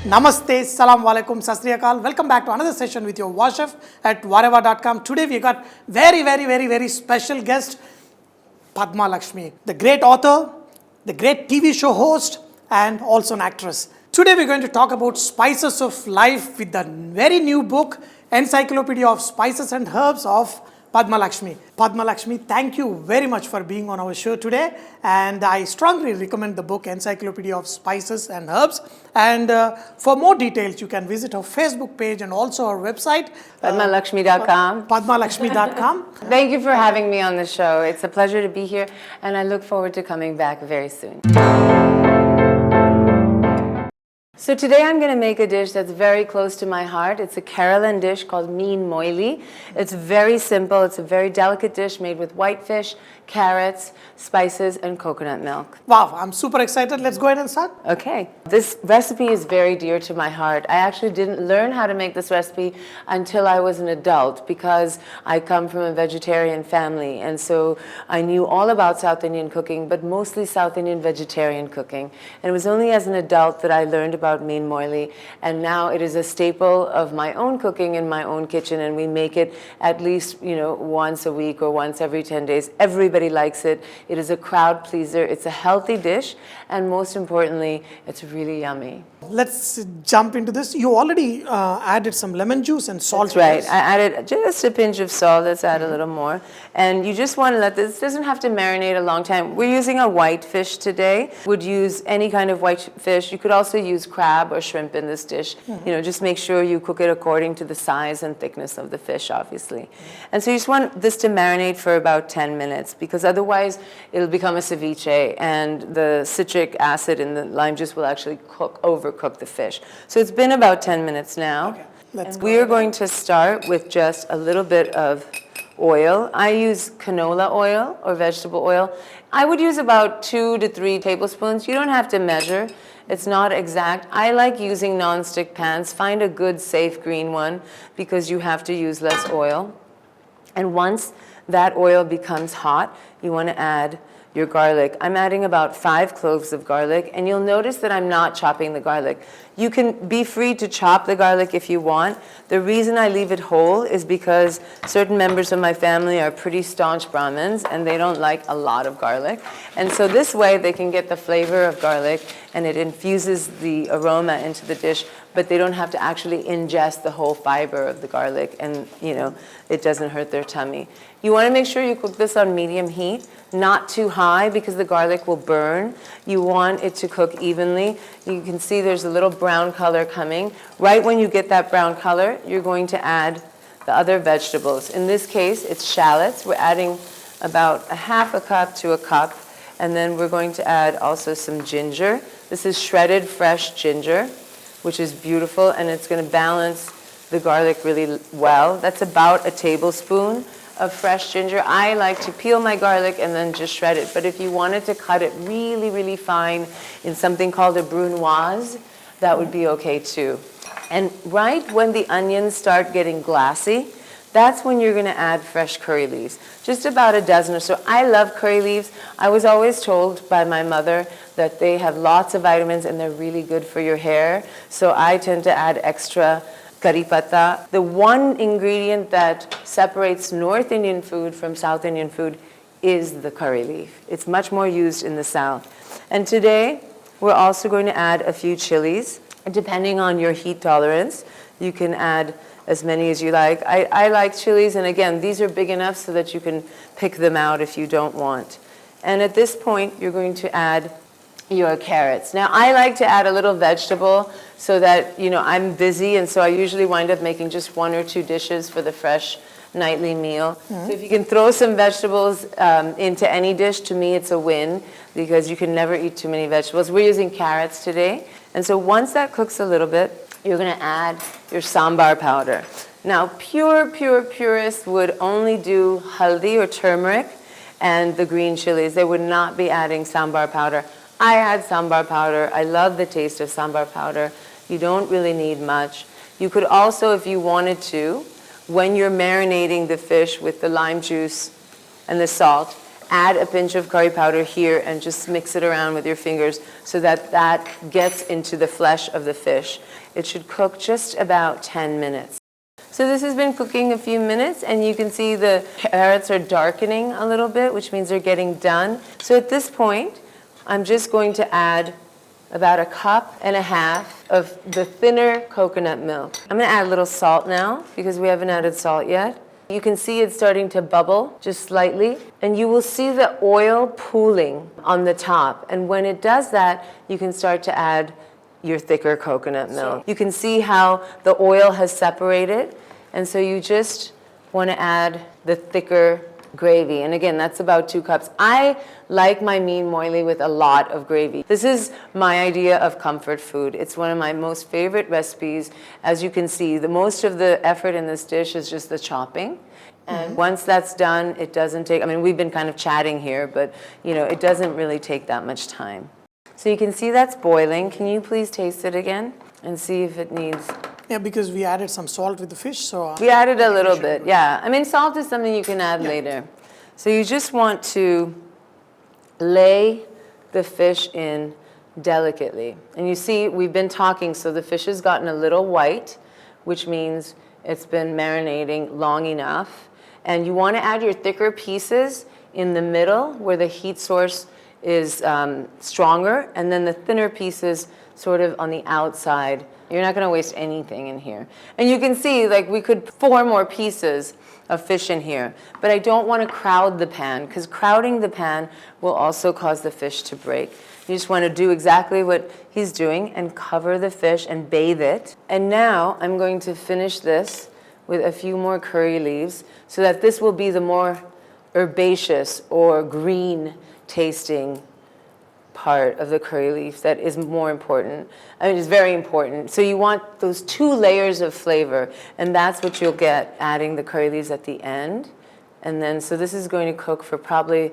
Namaste, Salam Walaikum, Sasriyakal. Welcome back to another session with your War Chef at whatever.com. Today we got very special guest, Padma Lakshmi, the great author, the great TV show host, and also an actress. Today we're going to talk about spices of life with the very new book, Encyclopedia of Spices and Herbs of Padma Lakshmi. Padma Lakshmi, thank you very much for being on our show today. And I strongly recommend the book, Encyclopedia of Spices and Herbs. And for more details, you can visit our Facebook page and also our website. PADMALakshmi.com. PadmaLakshmi.com. Thank you for having me on the show. It's a pleasure to be here, and I look forward to coming back very soon. So today I'm going to make a dish that's very close to my heart. It's a Kerala dish called molie. It's very simple. It's a very delicate dish made with white fish, carrots, spices, and coconut milk. Wow, I'm super excited. Let's go ahead and start. Okay. This recipe is very dear to my heart. I actually didn't learn how to make this recipe until I was an adult because I come from a vegetarian family. And so I knew all about South Indian cooking, but mostly South Indian vegetarian cooking. And it was only as an adult that I learned about molie, and now it is a staple of my own cooking in my own kitchen, and we make it at least, once a week or once every 10 days. Everybody likes it. It is a crowd pleaser. It's a healthy dish, and most importantly, it's really yummy. Let's jump into this. You already added some lemon juice and salt. That's right. I added just a pinch of salt. Let's add a little more. And you just want to let this, doesn't have to marinate a long time. We're using a white fish today. Would use any kind of white fish. You could also use crab or shrimp in this dish. Just make sure you cook it according to the size and thickness of the fish, obviously. And so you just want this to marinate for about 10 minutes because otherwise it'll become a ceviche and the citric acid in the lime juice will actually overcook the fish. So it's been about 10 minutes now. Okay, let's go. We're going to start with just a little bit of oil. I use canola oil or vegetable oil. I would use about 2 to 3 tablespoons. You don't have to measure. It's not exact. I like using non-stick pans. Find a good, safe green one because you have to use less oil. And once that oil becomes hot, you want to add your garlic. I'm adding about 5 cloves of garlic, and you'll notice that I'm not chopping the garlic. You can be free to chop the garlic if you want. The reason I leave it whole is because certain members of my family are pretty staunch Brahmins, and they don't like a lot of garlic. And so this way they can get the flavor of garlic, and it infuses the aroma into the dish, but they don't have to actually ingest the whole fiber of the garlic, and it doesn't hurt their tummy. You want to make sure you cook this on medium heat, not too high because the garlic will burn. You want it to cook evenly. You can see there's a little brown color coming. Right when you get that brown color, you're going to add the other vegetables. In this case, it's shallots. We're adding about a half a cup to a cup, and then we're going to add also some ginger. This is shredded fresh ginger, which is beautiful, and it's going to balance the garlic really well. That's about a tablespoon of fresh ginger. I like to peel my garlic and then just shred it, but if you wanted to cut it really fine in something called a brunoise, that would be okay too. And right when the onions start getting glassy, that's when you're going to add fresh curry leaves. Just about a dozen or so. I love curry leaves. I was always told by my mother that they have lots of vitamins and they're really good for your hair, so I tend to add extra curry pata. The one ingredient that separates North Indian food from South Indian food is the curry leaf. It's much more used in the South. And today, we're also going to add a few chilies. Depending on your heat tolerance, you can add as many as you like. I like chilies, and again, these are big enough so that you can pick them out if you don't want. And at this point, you're going to add your carrots. Now, I like to add a little vegetable so that, I'm busy, and so I usually wind up making just 1 or 2 dishes for the fresh nightly meal. So if you can throw some vegetables into any dish, to me it's a win because you can never eat too many vegetables. We're using carrots today. And so once that cooks a little bit, you're going to add your sambar powder. Now, purists would only do haldi or turmeric and the green chilies. They would not be adding sambar powder. I add sambar powder. I love the taste of sambar powder. You don't really need much. You could also, if you wanted to, when you're marinating the fish with the lime juice and the salt, add a pinch of curry powder here and just mix it around with your fingers so that that gets into the flesh of the fish. It should cook just about 10 minutes. So this has been cooking a few minutes, and you can see the carrots are darkening a little bit, which means they're getting done. So at this point, I'm just going to add about 1.5 cups of the thinner coconut milk. I'm going to add a little salt now because we haven't added salt yet. You can see it's starting to bubble just slightly, and you will see the oil pooling on the top. And when it does that, you can start to add your thicker coconut milk. You can see how the oil has separated, and so you just want to add the thicker gravy. And again, that's about 2 cups. I like my mean molie with a lot of gravy. This is my idea of comfort food. It's one of my most favorite recipes. As you can see, the most of the effort in this dish is just the chopping. And once that's done, it doesn't take, I mean, we've been kind of chatting here, but you know, it doesn't really take that much time. So you can see that's boiling. Can you please taste it again and see if it needs... Yeah, because we added some salt with the fish, so... We added a little bit, yeah. I mean, salt is something you can add later. So you just want to lay the fish in delicately. And you see, we've been talking, so the fish has gotten a little white, which means it's been marinating long enough. And you want to add your thicker pieces in the middle where the heat source is stronger, and then the thinner pieces sort of on the outside. You're not going to waste anything in here. And you can see, like, we could 4 more pieces of fish in here, but I don't want to crowd the pan, because crowding the pan will also cause the fish to break. You just want to do exactly what he's doing and cover the fish and bathe it. And now I'm going to finish this with a few more curry leaves so that this will be the more herbaceous or green tasting part of the curry leaf that is more important. I mean, it's very important. So you want those 2 layers of flavor, and that's what you'll get adding the curry leaves at the end. And then, so this is going to cook for probably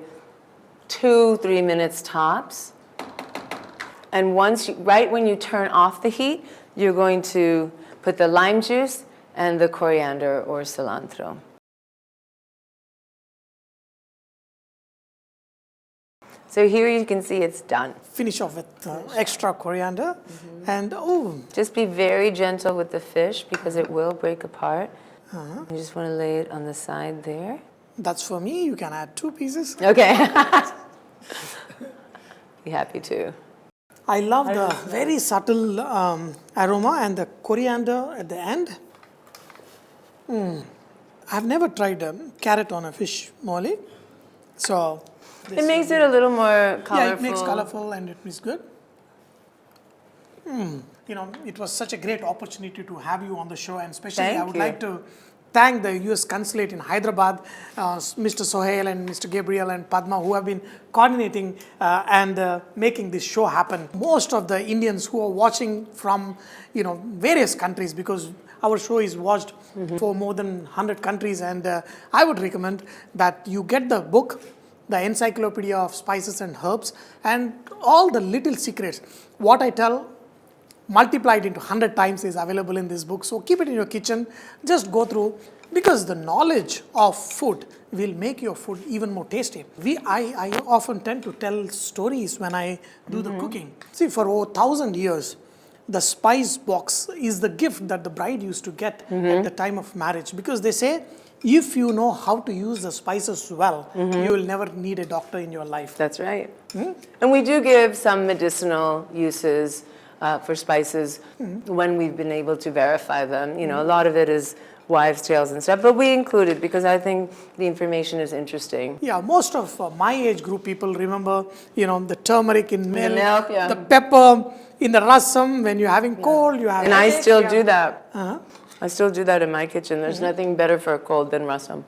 2-3 minutes tops. And once, right when you turn off the heat, you're going to put the lime juice and the coriander or cilantro. So here you can see it's done. Finish off with extra coriander. And just be very gentle with the fish because it will break apart. You just want to lay it on the side there. That's for me. You can add 2 pieces. Okay. Be happy to. I love the very subtle aroma and the coriander at the end. I've never tried carrot on a fish molie. So it makes it a little more colorful. Yeah, it makes colorful and it is good. You know, it was such a great opportunity to have you on the show, and especially I would like to thank the US Consulate in Hyderabad, Mr. Sohail and Mr. Gabriel and Padma, who have been coordinating and making this show happen. Most of the Indians who are watching from, you know, various countries, because our show is watched for more than 100 countries, and I would recommend that you get the book, the Encyclopedia of Spices and Herbs, and all the little secrets. What I tell multiplied into 100 times is available in this book. So keep it in your kitchen, just go through, because the knowledge of food will make your food even more tasty. I often tend to tell stories when I do the cooking. See, for over 1,000 years, the spice box is the gift that the bride used to get at the time of marriage, because they say, if you know how to use the spices well, you will never need a doctor in your life. That's right. And we do give some medicinal uses for spices when we've been able to verify them. You know, a lot of it is wives' tales and stuff, but we include it because I think the information is interesting. Yeah, most of my age group people remember, you know, the turmeric in milk, yeah. the pepper in the rasam when you're having cold, you have... And I still do that. I still do that in my kitchen. There's nothing better for a cold than rasam.